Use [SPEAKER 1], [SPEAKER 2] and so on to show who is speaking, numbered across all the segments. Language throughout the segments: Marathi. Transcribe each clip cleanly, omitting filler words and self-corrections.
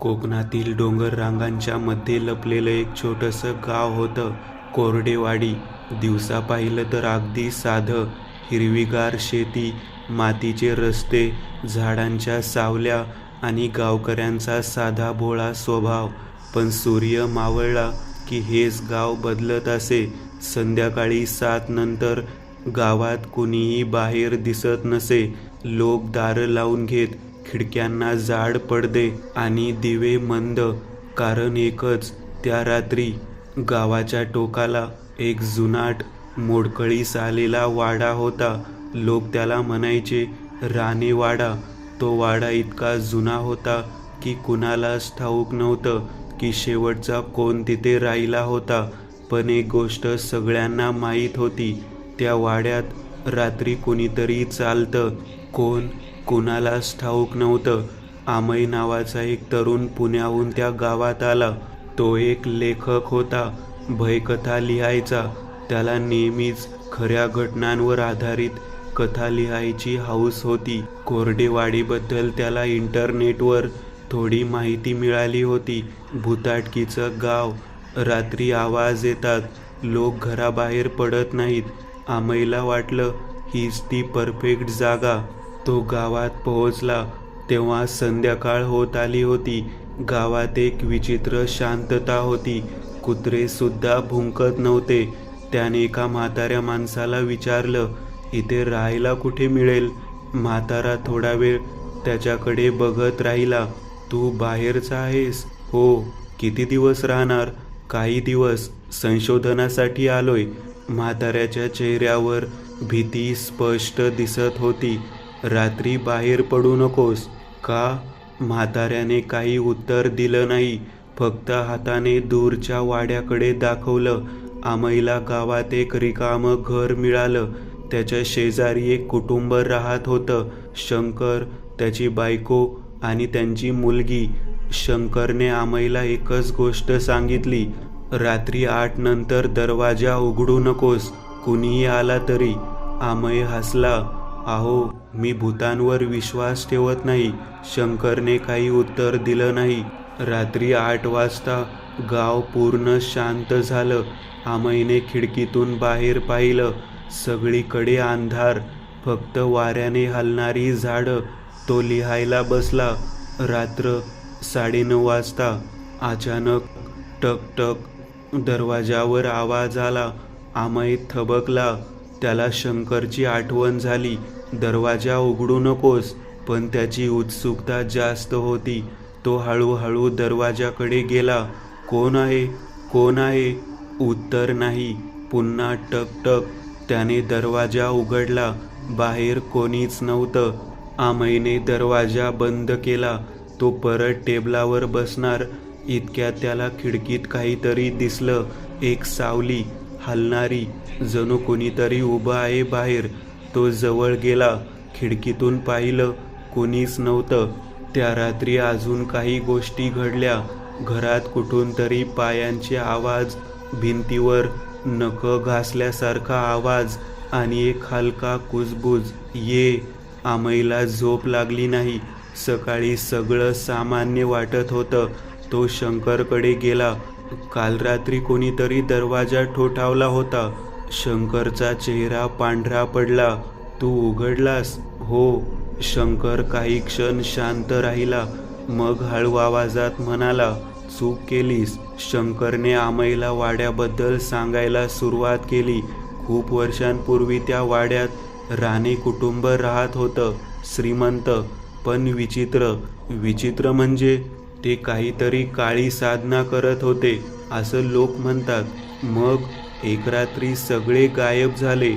[SPEAKER 1] कोकणातील डोंगर रांगांच्या मध्ये लपलेलं एक छोटंसं गाव होतं, कोरडेवाडी. दिवसा पाहिलं तर अगदी साधं, हिरवीगार शेती, मातीचे रस्ते, झाडांच्या सावल्या आणि गावकऱ्यांचा साधा भोळा स्वभाव. पण सूर्य मावळला की हेच गाव बदलत असे. संध्याकाळी 7 नंतर गावात कुणीही बाहेर दिसत नसे. लोक दारं लावून घेत, खिडक्यांना जाड पडदे आणि दिवे मंद. कारण एकच, त्या रात्री गावाच्या टोकाला एक जुनाट मोडकळीस आलेला वाडा होता. लोक त्याला म्हणायचे राणेवाडा. तो वाडा इतका जुना होता की कुणालाच ठाऊक नव्हतं की शेवटचा कोण तिथे राहिला होता. पण एक गोष्ट सगळ्यांना माहीत होती, त्या वाड्यात रात्री कुणीतरी चालतं. कोण, कुणालाच ठाऊक नव्हतं. आमई नावाचा एक तरुण पुण्याहून त्या गावात आला. तो एक लेखक होता, भयकथा लिहायचा. त्याला नेहमीच खऱ्या घटनांवर आधारित कथा लिहायची हौस होती. कोरडेवाडीबद्दल त्याला इंटरनेटवर थोडी माहिती मिळाली होती. भुताटकीचं गाव, रात्री आवाज येतात, लोक घराबाहेर पडत नाहीत. आमईला वाटलं हीच ती परफेक्ट जागा. तो गावात पोहोचला तेव्हा संध्याकाळ होत आली होती. गावात एक विचित्र शांतता होती. कुत्रे सुद्धा भुंकत नव्हते. त्याने एका म्हाताऱ्या माणसाला विचारलं, इथे राहायला कुठे मिळेल? म्हातारा थोडा वेळ त्याच्याकडे बघत राहिला. तू बाहेरचा आहेस? हो. किती दिवस राहणार? काही दिवस, संशोधनासाठी आलोय. म्हाताऱ्याच्या चेहऱ्यावर भीती स्पष्ट दिसत होती. रात्री बाहेर पडू नकोस. का? म्हाताऱ्याने काही उत्तर दिलं नाही, फक्त हाताने दूरच्या वाड्याकडे दाखवलं. आमईला गावात एक रिकामं घर मिळालं. त्याच्या शेजारी एक कुटुंब राहत होतं, शंकर, त्याची बायको आणि त्यांची मुलगी. शंकरने आमईला एकच गोष्ट सांगितली, रात्री 8 नंतर दरवाजा उघडू नकोस, कुणीही आला तरी. आमई हसला. अहो, मी भूतांवर विश्वास ठेवत नाही. शंकरने काही उत्तर दिलं नाही. रात्री 8 वाजता गाव पूर्ण शांत झालं. आमईने खिडकीतून बाहेर पाहिलं. सगळीकडे अंधार, फक्त वाऱ्याने हलणारी झाडं. तो लिहायला बसला. रात्र 9:30 वाजता अचानक टक टक दरवाजावर आवाज आला. आमई थबकला. त्याला शंकरची आठवण झाली. दरवाजा उघडू नकोस, पण त्याची उत्सुकता जास्त होती. तो हळूहळू दरवाजाकडे गेला. कोण आहे? कोण आहे? उत्तर नाही. पुन्हा टक टक. त्याने दरवाजा उघडला. बाहेर कोणीच नव्हतं. आमईने दरवाजा बंद केला. तो परत टेबलावर बसणार इतक्यात त्याला खिडकीत काहीतरी दिसलं. एक सावली, हलणारी, जणू कोणीतरी उभं आहे बाहेर. तो जवळ गेला. खिडकीतून पाहिलं, कोणीच नव्हतं. त्या रात्री अजून काही गोष्टी घडल्या. घरात कुठून तरी पायांचे आवाज, भिंतीवर नखं घासल्यासारखा आवाज आणि एक हलका कुजबुज. ये. आमईला झोप लागली नाही. सकाळी सगळं सामान्य वाटत होतं. तो शंकरकडे गेला. काल रात्री कोणीतरी दरवाजा ठोठावला होता. शंकरचा चेहरा पांढरा पडला. तू उघडलास? हो. शंकर काही क्षण शांत राहिला, मग हळू आवाजात म्हणाला, चूक केलीस. शंकरने आमईला वाड्याबद्दल सांगायला सुरुवात केली. खूप वर्षांपूर्वी त्या वाड्यात राणे कुटुंब राहत होतं. श्रीमंत, पण विचित्र. विचित्र म्हणजे ते काहीतरी काळी साधना करत होते, असं लोक म्हणतात. मग एक रात्री सगळे गायब झाले.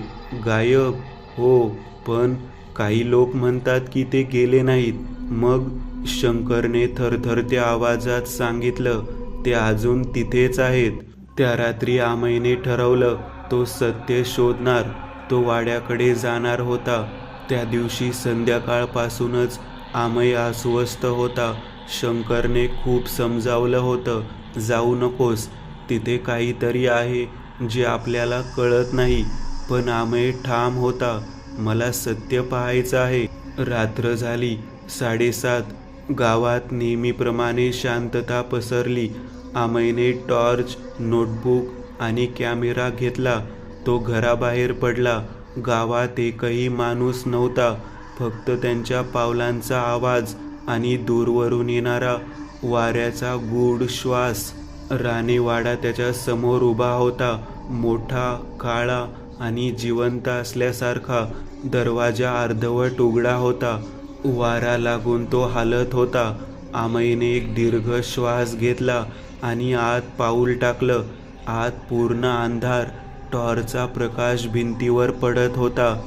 [SPEAKER 1] गायब? हो, पण काही लोक म्हणतात की ते गेले नाहीत. मग? शंकरने थरथरत्या आवाजात सांगितलं, ते अजून तिथेच आहेत. त्या रात्री आमईने ठरवलं, तो सत्य शोधणार. तो वाड्याकडे जाणार होता. त्या दिवशी संध्याकाळपासूनच आमई अस्वस्थ होता. शंकरने खूप समजावलं होतं, जाऊ नकोस, तिथे काहीतरी आहे जे आपल्याला कळत नाही. पण आमई ठाम होता, मला सत्य पाहायचं आहे. रात्र झाली. 7:30. गावात नेहमीप्रमाणे शांतता पसरली. आमईने टॉर्च, नोटबुक आणि कॅमेरा घेतला. तो घराबाहेर पडला. गावात एकही माणूस नव्हता. फक्त त्यांच्या पावलांचा आवाज आणि दूरवरून येणारा वाऱ्याचा गूढ श्वास. राणेवाडा त्याच्या समोर उभा होता, मोठा, काळा आणि जिवंत असल्यासारखा. दरवाजा अर्धवट उघडा होता. वारा लागून तो हालत होता. आमईने एक दीर्घ श्वास घेतला आणि आत पाऊल टाकलं. आत पूर्ण अंधार. टॉर्चचा प्रकाश भिंतीवर पडत होता.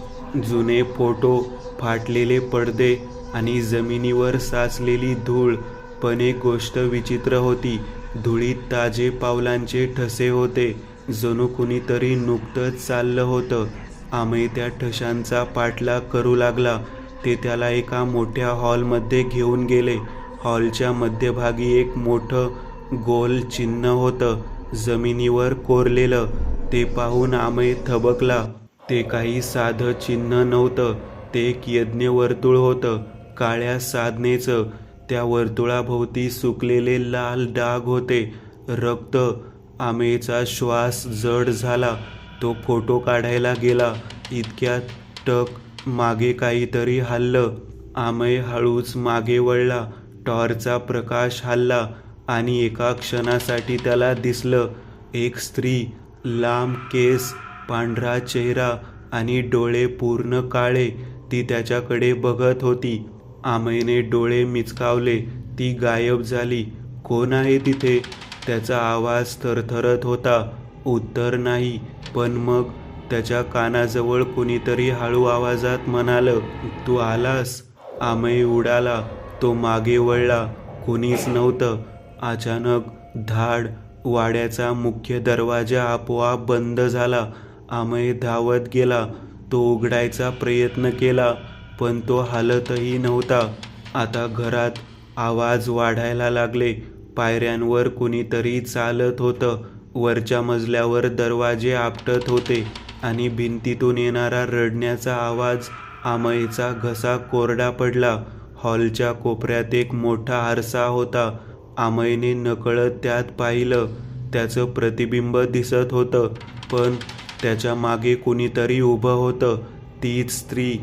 [SPEAKER 1] जुने फोटो, फाटलेले पडदे आणि जमिनीवर साचलेली धूळ. पण एक गोष्ट विचित्र होती. धुळीत ताजे पावलांचे ठसे होते, जणू कुणीतरी नुकतंच चाललं होतं. आमई त्या ठशांचा पाठलाग करू लागला. ते त्याला एका मोठ्या हॉलमध्ये घेऊन गेले. हॉलच्या मध्यभागी एक मोठं गोल चिन्ह होतं, जमिनीवर कोरलेलं. ते पाहून आमई थबकला. ते काही साधं चिन्ह नव्हतं. ते एक यज्ञवर्तुळ होतं, काळ्या साधनेचं. त्या वर्तुळाभोवती सुकलेले लाल डाग होते, रक्त. आमईचा श्वास जड झाला. तो फोटो काढायला गेला. इतक्यात टक, मागे काहीतरी हललं. आमई हळूच मागे वळला. टॉर्चचा प्रकाश हलला आणि एका क्षणासाठी त्याला दिसलं, एक स्त्री. लांब केस, पांढरा चेहरा आणि डोळे पूर्ण काळे. ती त्याच्याकडे बघत होती. आमईने डोळे मिचकावले. ती गायब झाली. कोण आहे तिथे? त्याचा आवाज थरथरत होता. उत्तर नाही. पण मग त्याच्या कानाजवळ कुणीतरी हळू आवाजात म्हणालं, तू आलास? आमई उडाला. तो मागे वळला. कोणीच नव्हतं. अचानक धाड. वाड्याचा मुख्य दरवाजा आपोआप बंद झाला. आमई धावत गेला. तो उघडायचा प्रयत्न केला, पण तो हालतही नव्हता. आता घरात आवाज वाढायला लागले. पायऱ्यांवर कुणीतरी चालत होतं. वरच्या मजल्यावर दरवाजे आपटत होते आणि भिंतीतून येणारा रडण्याचा आवाज. आमईचा घसा कोरडा पडला. हॉलच्या कोपऱ्यात एक मोठा आरसा होता. आमईने नकळत त्यात पाहिलं. त्याचं प्रतिबिंब दिसत होतं, पण त्याच्या मागे कुणीतरी उभं होतं. तीच स्त्री.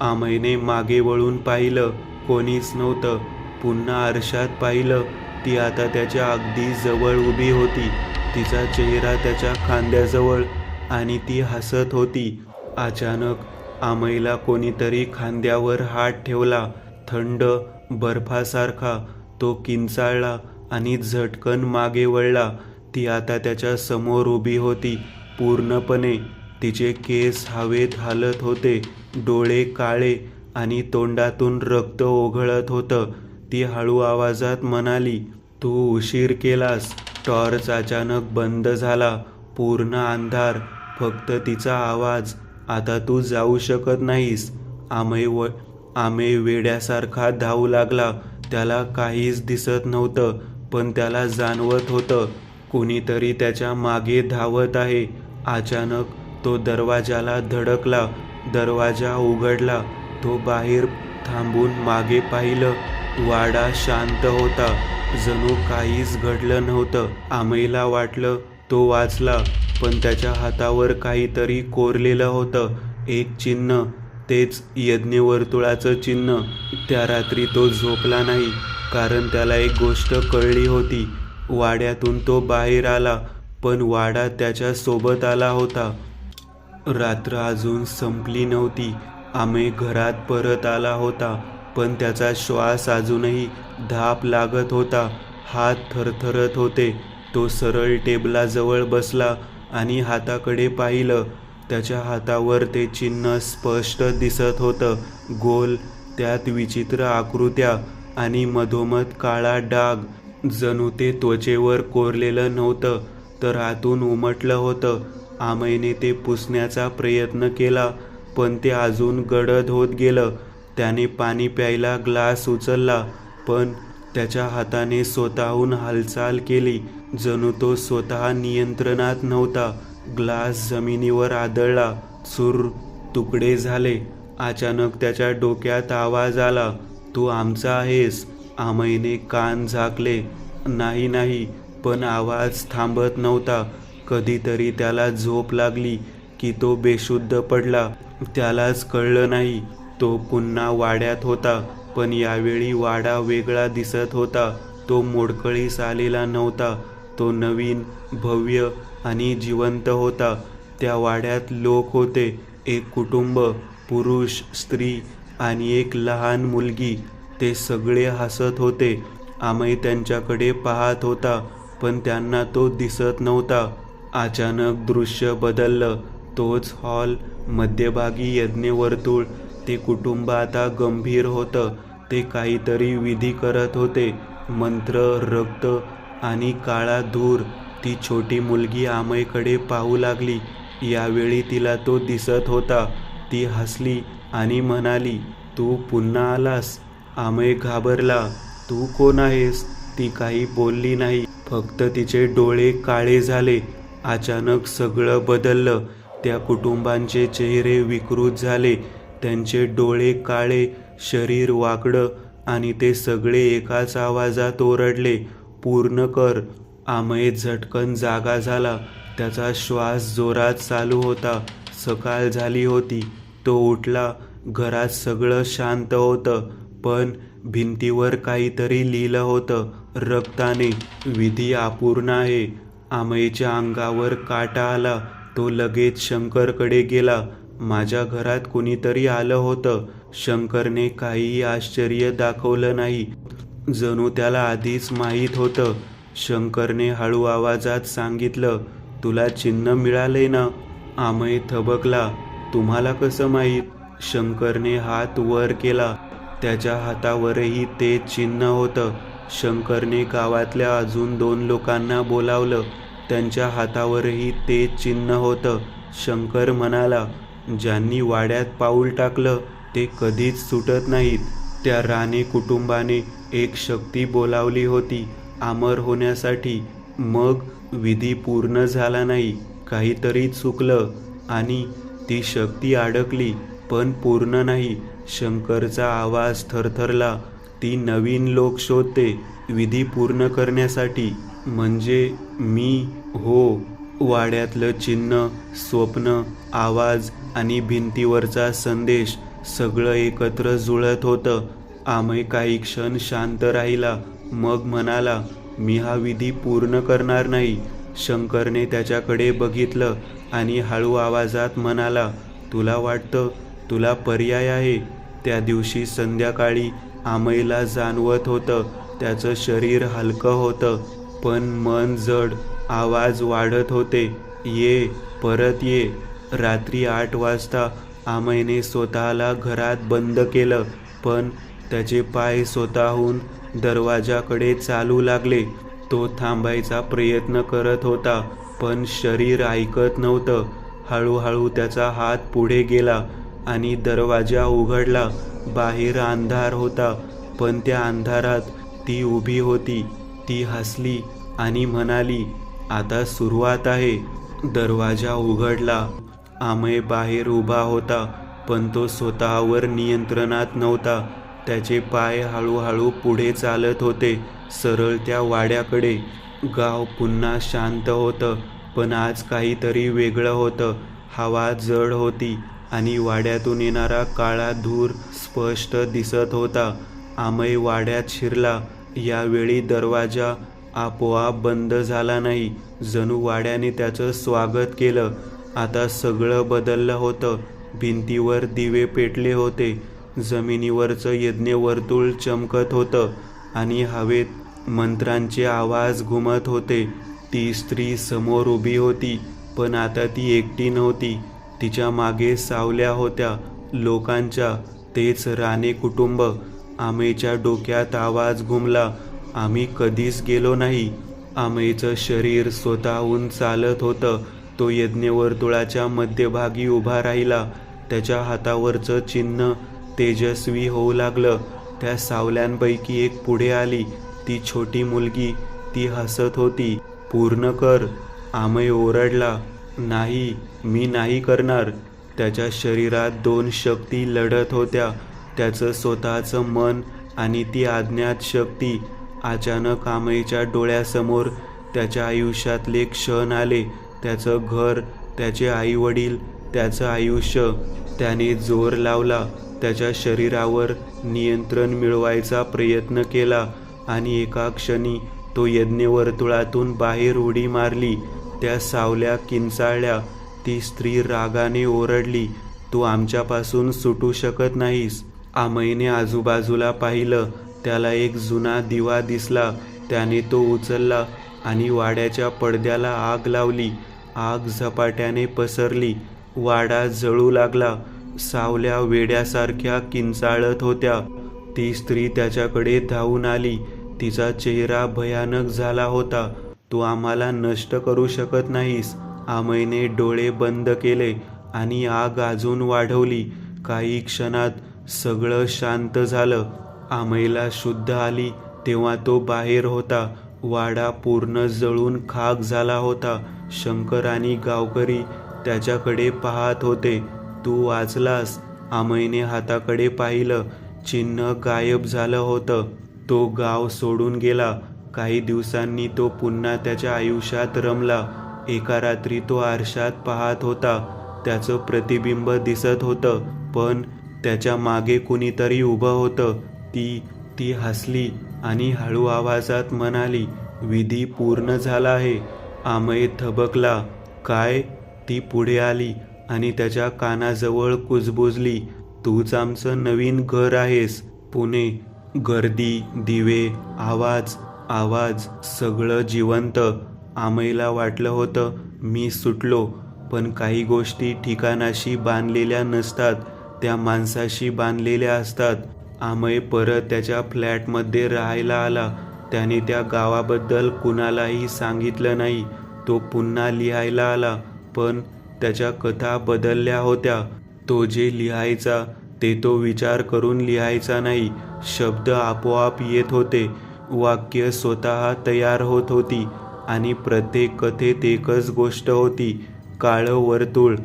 [SPEAKER 1] आमईने मागे वळून पाहिलं. कोणीच नव्हतं. पुन्हा आरशात पाहिलं. ती आता त्याच्या अगदी जवळ उभी होती. तिचा चेहरा त्याच्या खांद्याजवळ आणि ती हसत होती. अचानक आमईला कोणीतरी खांद्यावर हात ठेवला, थंड, बर्फासारखा. तो किंचाळला आणि झटकन मागे वळला. ती आता त्याच्या समोर उभी होती, पूर्णपणे. तिचे केस हवेत हालत होते, डोळे काळे आणि तोंडातून रक्त ओघळत होतं. ती हळू आवाजात म्हणाली, तू उशीर केलास. टॉर्च अचानक बंद झाला. पूर्ण अंधार. फक्त तिचा आवाज, आता तू जाऊ शकत नाहीस. आमई वेड्यासारखा धावू लागला. त्याला काहीच दिसत नव्हतं, पण त्याला जाणवत होतं, कुणीतरी त्याच्या मागे धावत आहे. अचानक तो दरवाजाला धडकला. दरवाजा उघडला. तो बाहेर थांबून मागे पाहिलं. वाडा शांत होता, जणू काहीच घडलं नव्हतं. आमईला वाटलं तो वाचला, पण त्याच्या हातावर काहीतरी कोरलेलं होतं, एक चिन्ह. तेच यज्ञवर्तुळाचं चिन्ह. त्या रात्री तो झोपला नाही, कारण त्याला एक गोष्ट कळली होती. वाड्यातून तो बाहेर आला, पण वाडा त्याच्या सोबत आला होता. रात्र अजून संपली नव्हती. आमई घरात परत आला होता, पण त्याचा श्वास अजूनही धाप लागत होता. हात थरथरत होते. तो सरळ टेबलाजवळ बसला आणि हाताकडे पाहिलं. त्याच्या हातावर ते चिन्ह स्पष्ट दिसत होतं, गोल. त्यात विचित्र आकृत्या आणि मधोमध काळा डाग. जणू ते त्वचेवर कोरलेलं नव्हतं, तर आतून उमटलं होतं. आमईने ते पुसण्याचा प्रयत्न केला, पण ते अजून गडद होत गेलं. त्याने पाणी प्यायला ग्लास उचलला, पण त्याच्या हाताने स्वतःहून हालचाल केली, जणू तो स्वतः नियंत्रणात नव्हता. ग्लास जमिनीवर आदळला. चूर, तुकडे झाले. अचानक त्याच्या डोक्यात आवाज आला, तू आमचा आहेस. आमईने कान झाकले. नाही नाही, पण आवाज थांबत नव्हता. कधीतरी त्याला झोप लागली की तो बेशुद्ध पडला. त्यालाच कळलं नाही. तो पुन्हा वाड्यात होता, पण यावेळी वाडा वेगळा दिसत होता. तो मोडकळीस आलेला नव्हता. तो नवीन, भव्य आणि जिवंत होता. त्या वाड्यात लोक होते. एक कुटुंब, पुरुष, स्त्री आणि एक लहान मुलगी. ते सगळे हसत होते. आमई त्यांच्याकडे पाहत होता, पण त्यांना तो दिसत नव्हता. अचानक दृश्य बदललं. तोच हॉल, मध्यभागी यज्ञवर्तुळ. ते कुटुंब आता गंभीर होतं. ते काहीतरी विधी करत होते. मंत्र, रक्त आणि काळा धूर. ती छोटी मुलगी आमईकडे पाहू लागली. यावेळी तिला तो दिसत होता. ती हसली आणि म्हणाली, तू पुन्हा आलास? आमई घाबरला. तू कोण आहेस? ती काही बोलली नाही. फक्त तिचे डोळे काळे झाले. अचानक सगळं बदललं. त्या कुटुंबांचे चेहरे विकृत झाले. त्यांचे डोळे काळे, शरीर वाकडं आणि ते सगळे एकाच आवाजात ओरडले, पूर्ण कर. आमई झटकन जागा झाला. त्याचा श्वास जोरात चालू होता. सकाळ झाली होती. तो उठला. घरात सगळं शांत होतं, पण भिंतीवर काहीतरी लिहिलं होतं रक्ताने. विधी अपूर्ण आहे. आमईच्या अंगावर काटा आला. तो लगेच शंकरकडे गेला. माझ्या घरात कुणीतरी आलं होतं. शंकरने काहीही आश्चर्य दाखवलं नाही. जणू त्याला आधीच माहीत होतं. शंकरने हळू आवाजात सांगितलं, तुला चिन्ह मिळाले ना? आमई थबकला. तुम्हाला कसं माहीत? शंकरने हात वर केला. त्याच्या हातावरही तेच चिन्ह होतं. शंकरने गावातल्या अजून 2 लोकांना बोलावलं. त्यांच्या हातावरही तेच चिन्ह होतं. शंकर म्हणाला, ज्यांनी वाड्यात पाऊल टाकलं ते कधीच सुटत नाहीत. त्या राणे कुटुंबाने एक शक्ती बोलावली होती अमर होण्यासाठी. मग विधी पूर्ण झाला नाही. काहीतरी चुकलं आणि ती शक्ती अडकली, पण पूर्ण नाही. शंकरचा आवाज थरथरला. ती नवीन लोक शोधते विधी पूर्ण करण्यासाठी. म्हणजे मी? हो. वाड्यातलं चिन्ह, स्वप्न, आवाज आणि भिंतीवरचा संदेश सगळं एकत्र जुळत होतं. आमई काही क्षण शांत राहिला. मग म्हणाला, मी हा विधी पूर्ण करणार नाही. शंकरने त्याच्याकडे बघितलं आणि हळू आवाजात म्हणाला, तुला वाटतं तुला पर्याय आहे? त्या दिवशी संध्याकाळी आमईला जाणवत होतं त्याचं शरीर हलकं होतं, पण मन जड. आवाज वाढत होते, ये, परत ये. रात्री 8 वाजता आमईने स्वतःला घरात बंद केलं, पण त्याचे पाय स्वतःहून दरवाजाकडे चालू लागले. तो थांबायचा प्रयत्न करत होता, पण शरीर ऐकत नव्हतं. हळूहळू त्याचा हात पुढे गेला आणि दरवाजा उघडला. बाहेर अंधार होता, पण त्या अंधारात ती उभी होती. ती हसली आणि म्हणाली, आता सुरुवात आहे. दरवाजा उघडला. आमई बाहेर उभा होता, पण तो स्वतःवर नियंत्रणात नव्हता. त्याचे पाय हळूहळू पुढे चालत होते, सरळ त्या वाड्याकडे. गाव पुन्हा शांत होतं, पण आज काहीतरी वेगळं होतं. हवा जड होती आणि वाड्यातून येणारा काळा धूर स्पष्ट दिसत होता. आमई वाड्यात शिरला. यावेळी दरवाजा आपोआप बंद झाला नाही. जणू वाड्याने त्याचं स्वागत केलं. आता सगळं बदललं होतं. भिंतीवर दिवे पेटले होते. जमिनीवरचं यज्ञवर्तुळ चमकत होतं आणि हवेत मंत्रांचे आवाज घुमत होते. ती स्त्री समोर उभी होती, पण आता ती एकटी नव्हती. तिच्या मागे सावल्या होत्या लोकांच्या, तेच राणे कुटुंब. आमईच्या डोक्यात आवाज घुमला, आम्ही कधीच गेलो नाही. आमईचं शरीर स्वतःहून चालत होतं. तो यज्ञवर्तुळाच्या मध्यभागी उभा राहिला. त्याच्या हातावरचं चिन्ह तेजस्वी होऊ लागलं. त्या सावल्यांपैकी एक पुढे आली. ती छोटी मुलगी. ती हसत होती. पूर्ण कर. आमई ओरडला, नाही, मी नाही करणार. त्याच्या शरीरात 2 शक्ती लढत होत्या. त्याचं स्वतःचं मन आणि ती अज्ञात शक्ती. अचानक अमयच्या डोळ्यासमोर त्याच्या आयुष्यातले क्षण आले. त्याचं घर, त्याचे आईवडील, त्याचं आयुष्य. त्याने जोर लावला, त्याच्या शरीरावर नियंत्रण मिळवायचा प्रयत्न केला आणि एका क्षणी तो यज्ञवर्तुळातून बाहेर उडी मारली. त्या सावल्या किंचाळल्या. ती स्त्री रागाने ओरडली, तू आमच्यापासून सुटू शकत नाहीस. अमयने आजूबाजूला पाहिलं. त्याला एक जुना दिवा दिसला. त्याने तो उचलला आणि वाड्याच्या पडद्याला आग लावली. आग झपाट्याने पसरली. वाडा जळू लागला. सावल्या वेड्यासारख्या किंचाळत होत्या. ती स्त्री त्याच्याकडे धावून आली. तिचा चेहरा भयानक झाला होता. तू आम्हाला नष्ट करू शकत नाहीस. अमयने डोळे बंद केले आणि आग अजून वाढवली. काही क्षणात सगळं शांत झालं. अमयला शुद्ध आली तेव्हा तो बाहेर होता. वाडा पूर्ण जळून खाक झाला होता. शंकर आणि गावकरी त्याच्याकडे पाहत होते. तू वाचलास. अमयने हाताकडे पाहिलं. चिन्ह गायब झालं होतं. तो गाव सोडून गेला. काही दिवसांनी तो पुन्हा त्याच्या आयुष्यात रमला. एका रात्री तो आरशात पाहत होता. त्याचं प्रतिबिंब दिसत होतं, पण त्याच्या मागे कुणीतरी उभं होतं. ती हसली आणि हळू आवाजात म्हणाली, विधी पूर्ण झाला आहे. अमय थबकला. काय? ती पुढे आली आणि त्याच्या कानाजवळ कुजबुजली. तूच आमचं नवीन घर आहेस. पुणे. गर्दी, दिवे, आवाज आवाज सगळं जिवंत. अमयला वाटलं होतं मी सुटलो, पण काही गोष्टी ठिकाणाशी बांधलेल्या नसतात, त्या माणसाशी बांधलेल्या असतात. अमय परत त्याच्या फ्लॅटमध्ये राहायला आला. त्याने त्या गावाबद्दल कुणालाही सांगितलं नाही. तो पुन्हा लिहायला आला, पण त्याच्या कथा बदलल्या होत्या. तो जे लिहायचा ते तो विचार करून लिहायचा नाही. शब्द आपोआप येत होते. वाक्य स्वतः तयार होत होती आणि प्रत्येक कथेत एकच गोष्ट होती, काळं वर्तुळ,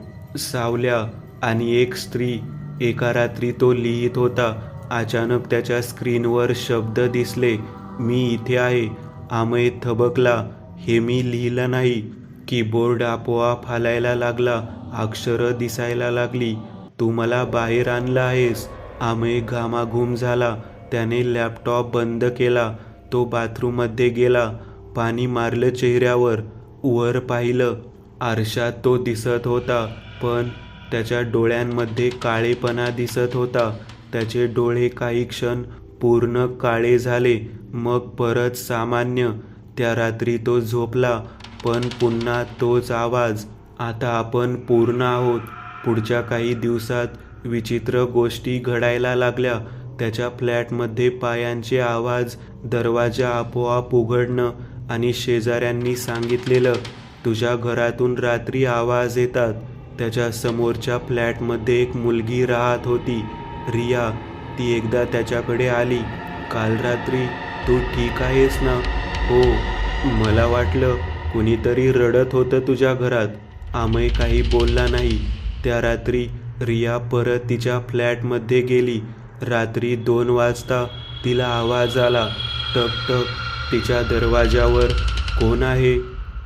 [SPEAKER 1] सावल्या आणि एक स्त्री. एका रात्री तो लिहित होता. अचानक त्याच्या स्क्रीनवर शब्द दिसले, मी इथे आहे. अमय थबकला. हे मी लिहिलं नाही. कीबोर्ड आपोआप हलायला लागला. अक्षरं दिसायला लागली. तू मला बाहेर आणलं आहेस. अमय घामाघूम झाला. त्याने लॅपटॉप बंद केला. तो बाथरूममध्ये गेला. पाणी मारलं चेहऱ्यावर. वर पाहिलं. आरशात तो दिसत होता, पण त्याच्या डोळ्यांमध्ये काळेपणा दिसत होता. त्याचे डोळे काही क्षण पूर्ण काळे झाले, मग परत सामान्य. त्या रात्री तो झोपला, पण पुन्हा तोच आवाज. आता आपण पूर्ण आहोत. पुढच्या काही दिवसात विचित्र गोष्टी घडायला लागल्या. त्याच्या फ्लॅटमध्ये पायांचे आवाज, दरवाजा आपोआप उघडणं आणि शेजाऱ्यांनी सांगितलेलं, तुझ्या घरातून रात्री आवाज येतात. त्याच्या समोरच्या फ्लॅटमध्ये एक मुलगी राहत होती, रिया. ती एकदा त्याच्याकडे आली. काल रात्री तू ठीक आहेस ना? हो. मला वाटलं कुणीतरी रडत होतं तुझ्या घरात. अमय काही बोलला नाही. त्या रात्री रिया परत तिच्या फ्लॅटमध्ये गेली. रात्री 2 वाजता तिला आवाज आला, टक टक. तिच्या दरवाजावर. कोण आहे?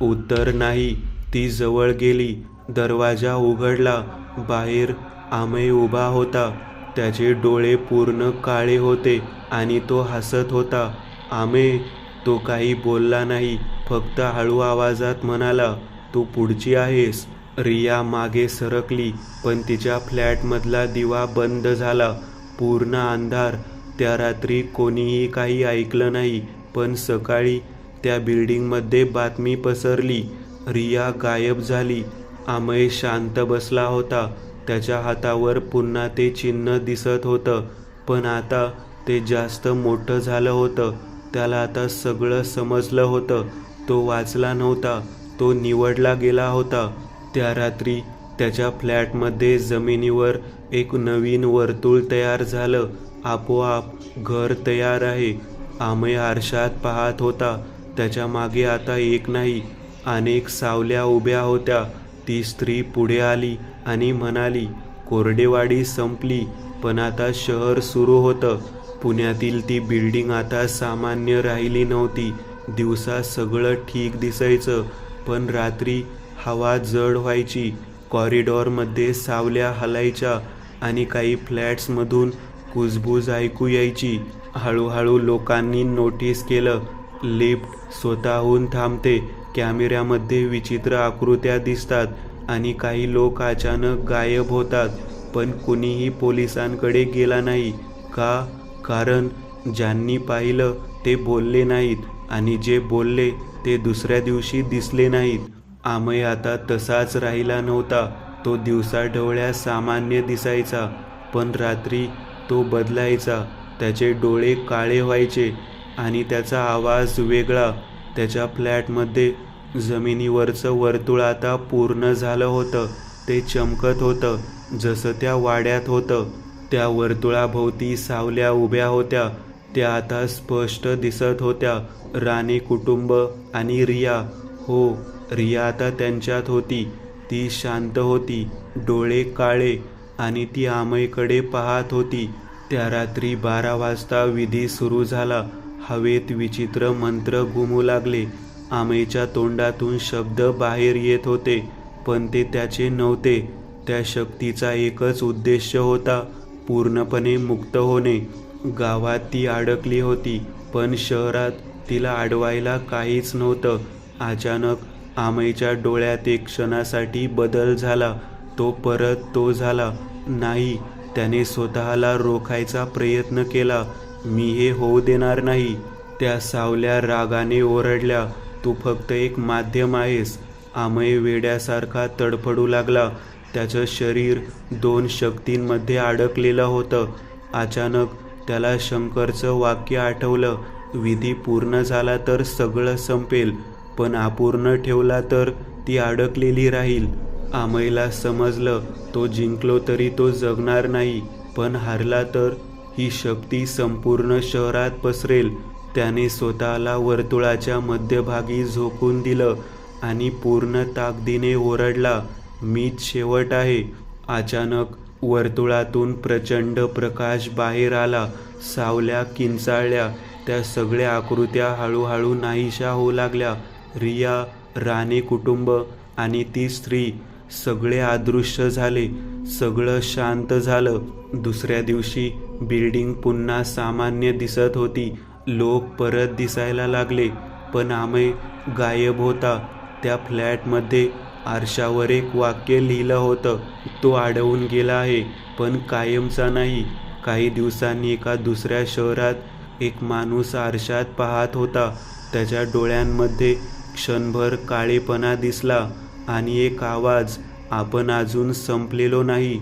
[SPEAKER 1] उत्तर नाही. ती जवळ गेली. दरवाजा उघडला. बाहेर अमय उभा होता. त्याचे डोळे पूर्ण काळे होते आणि तो हसत होता. अमय. तो काही बोलला नाही, फक्त हळू आवाजात म्हणाला, तू पुढची आहेस. रिया मागे सरकली, पण तिच्या फ्लॅटमधला दिवा बंद झाला. पूर्ण अंधार. त्या रात्री कोणीही काही ऐकलं नाही, पण सकाळी त्या बिल्डिंगमध्ये बातमी पसरली, रिया गायब झाली. अमय शांत बसला होता. त्याच्या हातावर पुन्हा ते चिन्ह दिसत होतं, पण आता ते जास्त मोठं झालं होतं. त्याला आता सगळं समजलं होतं. तो वाचला नव्हता, तो निवडला गेला होता. त्या रात्री त्याच्या फ्लॅटमध्ये जमिनीवर एक नवीन वर्तुळ तयार झालं. आपोआप घर तयार आहे. अमय आरशात पाहत होता. त्याच्या मागे आता एक नाही, अनेक सावल्या उभ्या होत्या. ती स्त्री पुढे आली आणि म्हणाली, कोरडेवाडी संपली, पण आता शहर सुरू होतं. पुण्यातील ती बिल्डिंग आता सामान्य राहिली नव्हती. दिवसा सगळं ठीक दिसायचं, पण रात्री हवा जड व्हायची. कॉरिडॉरमध्ये सावल्या हलायच्या आणि काही फ्लॅट्समधून कुजबूज ऐकू यायची. हळूहळू लोकांनी नोटीस केलं, लिफ्ट स्वतःहून थांबते, कॅमेऱ्यामध्ये विचित्र आकृत्या दिसतात आणि काही लोक अचानक गायब होतात. पण कुणीही पोलिसांकडे गेला नाही. का? कारण ज्यांनी पाहिलं ते बोलले नाहीत आणि जे बोलले ते दुसऱ्या दिवशी दिसले नाहीत. अमय आता तसाच राहिला नव्हता. तो दिवसाढवळ्या सामान्य दिसायचा, पण रात्री तो बदलायचा. त्याचे डोळे काळे व्हायचे आणि त्याचा आवाज वेगळा. त्याच्या फ्लॅटमध्ये जमिनीवरचं वर्तुळ आता पूर्ण झालं होतं. ते चमकत होतं, जसं त्या वाड्यात होतं. त्या वर्तुळाभोवती सावल्या उभ्या होत्या. त्या आता स्पष्ट दिसत होत्या. राणे कुटुंब आणि रिया. हो, रिया आता त्यांच्यात होती. ती शांत होती, डोळे काळे, आणि ती अमयकडे पाहत होती. त्या रात्री 12 वाजता विधी सुरू झाला. हवेत विचित्र मंत्र घुमू लागले. अमयच्या तोंडातून शब्द बाहेर येत होते, पण ते त्याचे नव्हते. त्या शक्तीचा एकच उद्देश होता, पूर्णपणे मुक्त होणे. गावात ती अडकली होती, पण शहरात तिला अडवायला काहीच नव्हतं. अचानक अमयच्या डोळ्यात एक क्षणासाठी बदल झाला. तो परत तो झाला नाही. त्याने स्वतःला रोखायचा प्रयत्न केला. मी हे होऊ देणार नाही. त्या सावल्या रागाने ओरडल्या, तू फक्त एक माध्यम आहेस. अमय वेड्यासारखा तडफडू लागला. त्याचं शरीर 2 शक्तींमध्ये अडकलेलं होतं. अचानक त्याला शंकरचं वाक्य आठवलं, विधी पूर्ण झाला तर सगळं संपेल, पण अपूर्ण ठेवला तर ती अडकलेली राहील. अमयला समजलं, तो जिंकलो तरी तो जगणार नाही, पण हारला तर ही शक्ती संपूर्ण शहरात पसरेल. त्याने स्वतःला वर्तुळाच्या मध्यभागी झोकून दिलं आणि पूर्ण ताकदीने ओरडला, मीच शेवट आहे. अचानक वर्तुळातून प्रचंड प्रकाश बाहेर आला. सावल्या किंचाळल्या. त्या सगळ्या आकृत्या हळूहळू नाहीशा होऊ लागल्या. रिया, राणे कुटुंब आणि ती स्त्री सगळे अदृश्य झाले. सगळं शांत झालं. दुसऱ्या दिवशी बिल्डिंग पुन्हा सामान्य दिसत होती. लोक परत दिसायला लागले, पण अमय गायब होता. त्या फ्लॅटमध्ये आरशावर एक वाक्य लिहिलं होतं, तो अडवून गेला आहे, पण कायमचा नाही. काही दिवसांनी एका दुसऱ्या शहरात एक माणूस आरशात पाहत होता. त्याच्या डोळ्यांमध्ये क्षणभर काळेपणा दिसला आणि एक आवाज, आपण अजून संपलेलो नाही.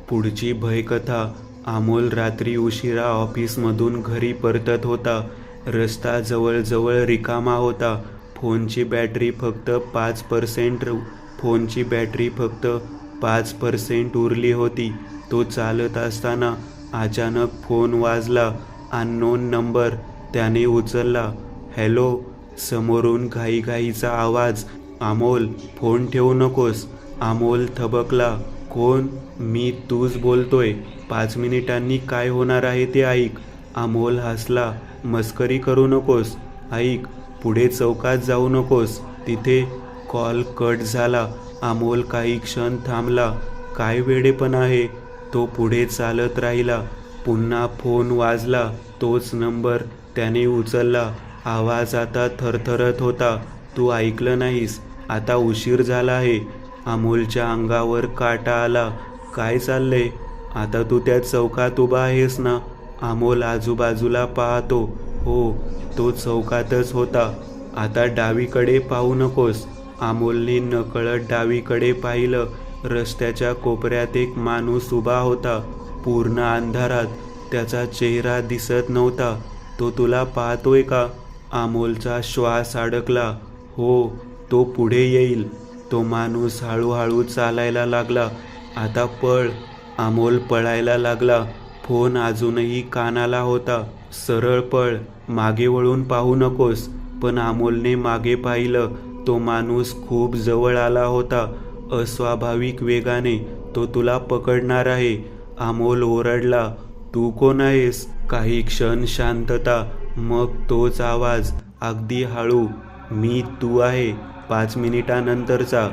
[SPEAKER 1] पुढची भयकथा. अमोल रात्री उशिरा ऑफिसमधून घरी परतत होता. रस्ता जवळजवळ रिकामा होता. फोनची बॅटरी फक्त 5% उरली होती. तो चालत असताना अचानक फोन वाजला. Unknown number. त्याने उचलला. हॅलो. समोरून घाईघाईचा आवाज, अमोल, फोन ठेवू नकोस. अमोल थबकला. कोण? मी, तूच बोलतोय. 5 मिनिटांनी काय होणार आहे ते ऐक. अमोल हसला. मस्करी करू नकोस. ऐक, पुढे चौकात जाऊ नकोस. तिथे. कॉल कट झाला. अमोल काही क्षण थांबला. काय वेडेपण आहे. तो पुढे चालत राहिला. पुन्हा फोन वाजला. तोच नंबर. त्याने उचलला. आवाज आता थरथरत होता. तू ऐकलं नाहीस. आता उशीर झाला आहे. अमोलच्या अंगावर काटा आला. काय चाललंय? आता तू त्या चौकात उभा आहेस ना? अमोल आजूबाजूला पाहतो. हो, तो चौकातच होता. आता डावीकडे पाहू नकोस. अमोलने नकळत डावीकडे पाहिलं. रस्त्याच्या कोपऱ्यात एक माणूस उभा होता, पूर्ण अंधारात. त्याचा चेहरा दिसत नव्हता. तो तुला पाहतोय का? अमोलचा श्वास अडकला. हो, तो पुढे येईल. तो माणूस हळूहळू चालायला लागला. आता पळ. अमोल पळायला लागला. फोन अजूनही कानाला होता. सरळ पळ, मागे वळून पाहू नकोस. पण अमोलने मागे पाहिलं. तो माणूस खूप जवळ आला होता. अस्वाभाविक वेगाने. तो तुला पकडणार आहे. अमोल ओरडला. तू कोण आहेस? काही क्षण शांतता, मग तोच आवाज, अगदी हळू. मी तू आहे 5 मिनिटानंतरचा.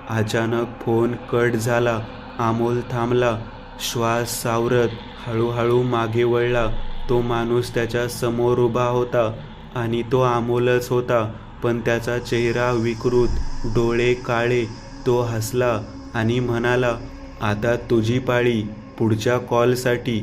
[SPEAKER 1] अचानक फोन कट झाला. अमोल थांबला. श्वास सावरत हळूहळू मागे वळला. तो माणूस त्याच्या समोर उभा होता आणि तो अमोलच होता, पण त्याचा चेहरा विकृत, डोळे काळे. तो हसला आणि म्हणाला, आता तुझी पाळी पुढच्या कॉलसाठी.